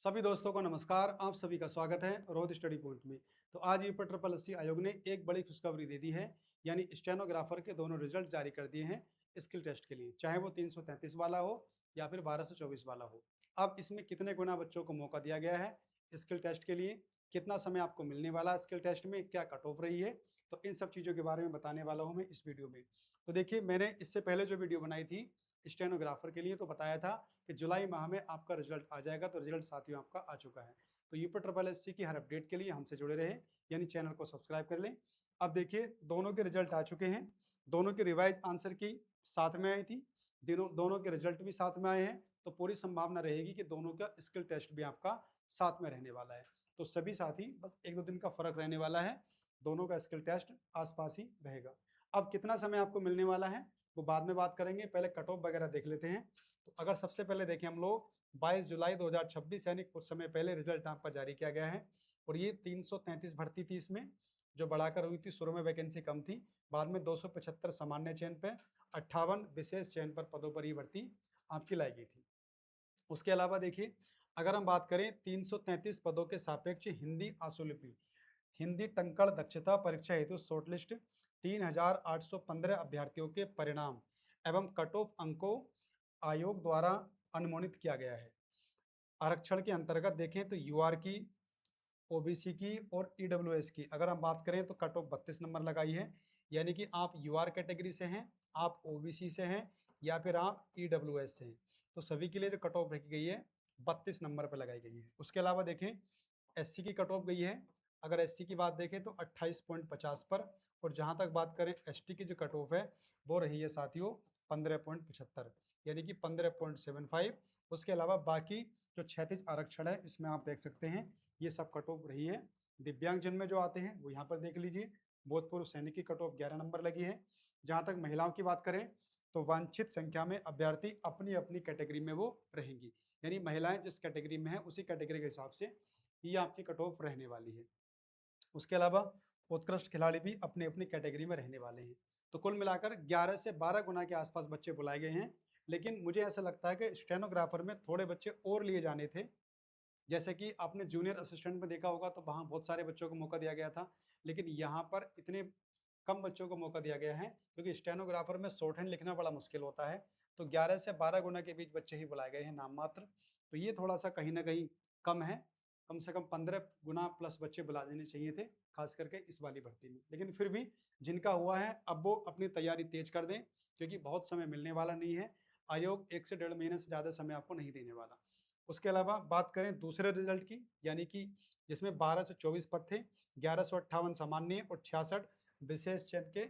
सभी दोस्तों को नमस्कार। आप सभी का स्वागत है रोज स्टडी पॉइंट में। तो आज यूपी ट्रिपल एससी आयोग ने एक बड़ी खुशखबरी दे दी है, यानी स्टेनोग्राफर के दोनों रिजल्ट जारी कर दिए हैं स्किल टेस्ट के लिए, चाहे वो 333 वाला हो या फिर 1224 वाला हो। अब इसमें कितने गुना बच्चों को मौका दिया गया है स्किल टेस्ट के लिए, कितना समय आपको मिलने वाला है स्किल टेस्ट में, क्या कट ऑफ रही है, तो इन सब चीज़ों के बारे में बताने वाला हूँ मैं इस वीडियो में। तो देखिए, मैंने इससे पहले जो वीडियो बनाई थी स्टेनोग्राफर के लिए तो बताया था कि जुलाई माह में आपका रिजल्ट आ जाएगा। तो रिजल्ट साथियों आपका आ चुका है। तो यूपी ट्रिपल एससी की हर अपडेट के लिए हमसे जुड़े रहे, यानी चैनल को सब्सक्राइब कर लें। अब देखिए, दोनों के रिजल्ट आ चुके हैं। दोनों के रिवाइज आंसर की साथ में आई थी, दोनों के रिजल्ट भी साथ में आए हैं। तो पूरी संभावना रहेगी कि दोनों का स्किल टेस्ट भी आपका साथ में रहने वाला है। तो सभी साथी, बस एक दो दिन का फर्क रहने वाला है, दोनों का स्किल टेस्ट आसपास ही रहेगा। अब कितना समय आपको मिलने वाला है वो बाद में बात करेंगे, पहले कट ऑफ वगैरह देख लेते हैं। तो अगर सबसे पहले देखें हम लोग, 22 जुलाई 2026 यानी कुछ समय पहले रिजल्ट आपका जारी किया गया है। और ये 333 भर्ती थी, इसमें जो बढ़ाकर हुई थी। शुरू में वैकेंसी कम थी, बाद में 275 सामान्य चयन पे, 58 विशेष चयन पर पदों पर ही भर्ती आपकी लाई गई थी। उसके अलावा देखिए, अगर हम बात करें 333 पदों के सापेक्ष हिंदी आशुलिपि, हिंदी टंकण दक्षता परीक्षा हेतु शॉर्टलिस्ट 3815 अभ्यर्थियों के परिणाम एवं कट ऑफ अंकों आयोग द्वारा अनुमोदित किया गया है। आरक्षण के अंतर्गत देखें तो यूआर की, ओबीसी की और ईडब्ल्यूएस की अगर हम बात करें तो कट ऑफ 32 नंबर लगाई है। यानी कि आप यूआर कैटेगरी से हैं, आप ओबीसी से हैं या फिर आप ईडब्ल्यूएस से हैं, तो सभी के लिए जो कट ऑफ रखी गई है 32 नंबर पर लगाई गई है। उसके अलावा देखें, एससी की कट ऑफ गई है। अगर एससी की बात देखें तो 28.50 पर, और जहां तक बात करें एसटी की जो कट ऑफ है वो रही है साथियों 15.75, यानी कि 15.75। उसके अलावा बाकी जो 36 आरक्षण है इसमें आप देख सकते हैं ये सब कट ऑफ रही है। दिव्यांगजन में जो आते हैं वो यहाँ पर देख लीजिए, भूतपूर्व सैनिक की कट ऑफ 11 नंबर लगी है। जहाँ तक महिलाओं की बात करें तो वांछित संख्या में अभ्यर्थी अपनी अपनी कैटेगरी में वो रहेंगी, यानी महिलाएं जिस कैटेगरी में है उसी कैटेगरी के हिसाब से ये आपकी कट ऑफ रहने वाली है। उसके अलावा उत्कृष्ट खिलाड़ी भी अपनी अपनी कैटेगरी में रहने वाले हैं। तो कुल मिलाकर 11 से 12 गुना के आसपास बच्चे बुलाए गए हैं। लेकिन मुझे ऐसा लगता है कि स्टेनोग्राफर में थोड़े बच्चे और लिए जाने थे। जैसे कि आपने जूनियर असिस्टेंट में देखा होगा, तो वहाँ बहुत सारे बच्चों को मौका दिया गया था, लेकिन यहाँ पर इतने कम बच्चों को मौका दिया गया है क्योंकि स्टेनोग्राफर में शॉर्ट हैंड लिखना बड़ा मुश्किल होता है। तो 11 से 12 गुना के बीच बच्चे ही बुलाए गए हैं नाम मात्र। तो ये थोड़ा सा कहीं ना कहीं कम है। कम से कम 15 गुना प्लस बच्चे बुला देने चाहिए थे, खास करके इस वाली भर्ती में। लेकिन फिर भी जिनका हुआ है अब वो अपनी तैयारी तेज कर दें, क्योंकि बहुत समय मिलने वाला नहीं है। आयोग 1 से 1.5 महीने से ज़्यादा समय आपको नहीं देने वाला। उसके अलावा बात करें दूसरे रिजल्ट की, यानी कि जिसमें 12 से 24 पद थे, 1158 सामान्य और 66 विशेष चयन के,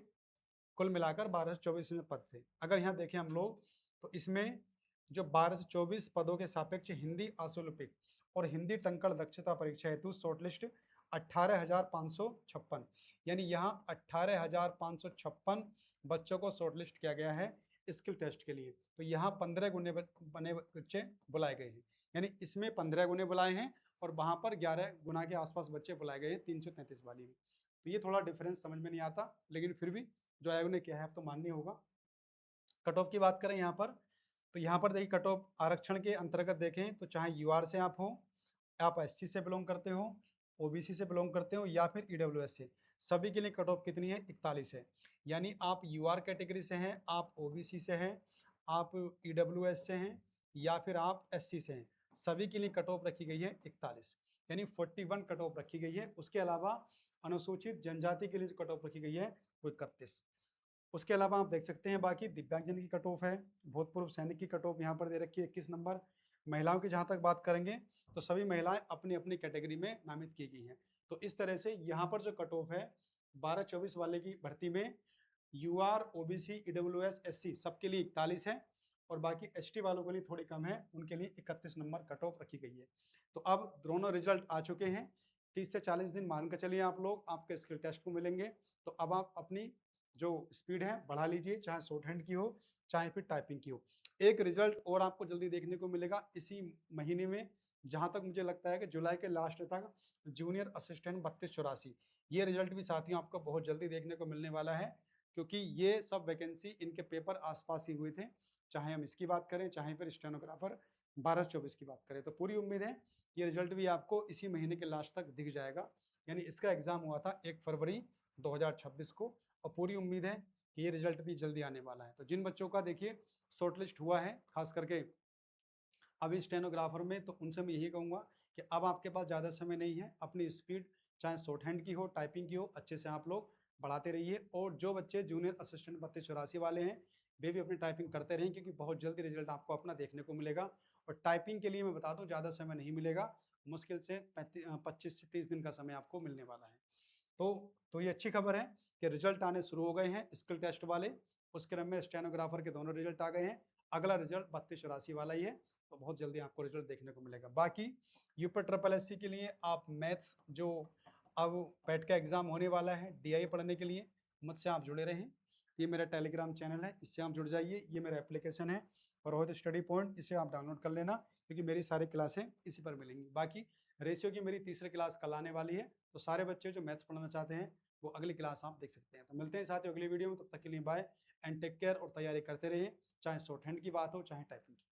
कुल मिलाकर 12 से 24 में पद थे। अगर यहाँ देखें हम लोग तो इसमें जो 12 से 24 पदों के सापेक्ष हिंदी आशुलिपिक और हिंदी टंकण दक्षता परीक्षा हेतु शॉर्टलिस्ट 18,556, यानी यहाँ 18,556 बच्चों को शॉर्टलिस्ट किया गया है स्किल टेस्ट के लिए। तो यहाँ 15 गुने बने बच्चे बुलाए गए हैं, यानी इसमें 15 गुने बुलाए हैं और वहां पर 11 गुना के आसपास बच्चे बुलाए गए हैं 333 वाली में। तो ये थोड़ा डिफरेंस समझ में नहीं आता, लेकिन फिर भी जो आयोग ने किया है अब तो माननी होगा। कट ऑफ की बात करें यहाँ पर, तो यहाँ पर देखिए कट ऑफ आरक्षण के अंतर्गत देखें तो चाहे यूआर से आप हो, आप एससी से बिलोंग करते हो, ओबीसी से बिलोंग करते हो या फिर ईडब्ल्यूएस से, सभी के लिए कट ऑफ कितनी है 41 है। यानी आप यूआर कैटेगरी से हैं, आप ओबीसी से हैं, आप ईडब्ल्यूएस से हैं या फिर आप एससी से हैं, सभी के लिए कट ऑफ रखी गई है 41, यानी 41 कट ऑफ रखी गई है। उसके अलावा अनुसूचित जनजाति के लिए जो कट ऑफ रखी गई है वो 31। उसके अलावा आप देख सकते हैं बाकी दिव्यांगजन की कट ऑफ है, भूतपूर्व सैनिक की कट ऑफ यहाँ पर दे रखी है 21 नंबर। महिलाओं की जहाँ तक बात करेंगे तो सभी महिलाएं अपनी अपनी कैटेगरी में नामित की गई हैं। तो इस तरह से यहाँ पर जो कट ऑफ है 12-24 वाले की भर्ती में यूआर, ओबीसी, ईडब्ल्यूएस, एससी सबके लिए 41 है, और बाकी एसटी वालों के लिए थोड़ी कम है, उनके लिए 31 नंबर कट ऑफ रखी गई है। तो अब दोनों रिजल्ट आ चुके हैं, 30 से 40 दिन मान कर चलिए आप लोग आपके स्किल टेस्ट को मिलेंगे। तो अब आप अपनी जो स्पीड है बढ़ा लीजिए, चाहे शॉर्ट हैंड की हो चाहे फिर टाइपिंग की हो। एक रिजल्ट और आपको जल्दी देखने को मिलेगा इसी महीने में, जहां तक मुझे लगता है कि जुलाई के लास्ट तक, जूनियर असिस्टेंट 3284, ये रिजल्ट भी साथियों आपको बहुत जल्दी देखने को मिलने वाला है, क्योंकि ये सब वैकेंसी इनके पेपर आसपास ही हुए थे, चाहे हम इसकी बात करें चाहे फिर स्टेनोग्राफर 12-24 की बात करें। तो पूरी उम्मीद है ये रिजल्ट भी आपको इसी महीने के लास्ट तक दिख जाएगा। यानी इसका एग्ज़ाम हुआ था 1 फरवरी 2026 को और पूरी उम्मीद है कि ये रिजल्ट भी जल्दी आने वाला है। तो जिन बच्चों का देखिए शॉर्टलिस्ट हुआ है, खास करके अभी स्टेनोग्राफर में, तो उनसे मैं यही कहूँगा कि अब आपके पास ज़्यादा समय नहीं है, अपनी स्पीड चाहे शॉर्ट हैंड की हो, टाइपिंग की हो, अच्छे से आप लोग बढ़ाते रहिए। और जो बच्चे जूनियर असिस्टेंट 3284 वाले हैं, वे भी अपनी टाइपिंग करते रहें, क्योंकि बहुत जल्दी रिजल्ट आपको अपना देखने को मिलेगा। और टाइपिंग के लिए मैं बता दूँ ज़्यादा समय नहीं मिलेगा, मुश्किल से 25 से 30 दिन का समय आपको मिलने वाला है। तो ये अच्छी खबर है कि रिजल्ट आने शुरू हो गए हैं स्किल टेस्ट वाले। उस क्रम में स्टेनोग्राफर के दोनों रिजल्ट आ गए हैं। अगला रिजल्ट 3284 वाला ही है, तो बहुत जल्दी आपको रिजल्ट देखने को मिलेगा। बाकी यूपी ट्रिपल एससी के लिए आप मैथ्स जो अब पैट का एग्जाम होने वाला है, डीआई पढ़ने के लिए मुझसे आप जुड़े रहें। ये मेरा टेलीग्राम चैनल है, इससे आप जुड़ जाइए। ये मेरा एप्लीकेशन है रोहित स्टडी पॉइंट, इसे आप डाउनलोड कर लेना, क्योंकि मेरी सारी क्लासें इसी पर मिलेंगी। बाकी रेशियो की मेरी तीसरी क्लास कल आने वाली है, तो सारे बच्चे जो मैथ्स पढ़ना चाहते हैं वो अगली क्लास आप देख सकते हैं। तो मिलते हैं साथियों अगली वीडियो में, तब तक के लिए बाय एंड टेक केयर। और तैयारी करते रहिए, चाहे शॉर्ट हैंड की बात हो चाहे टाइपिंग की।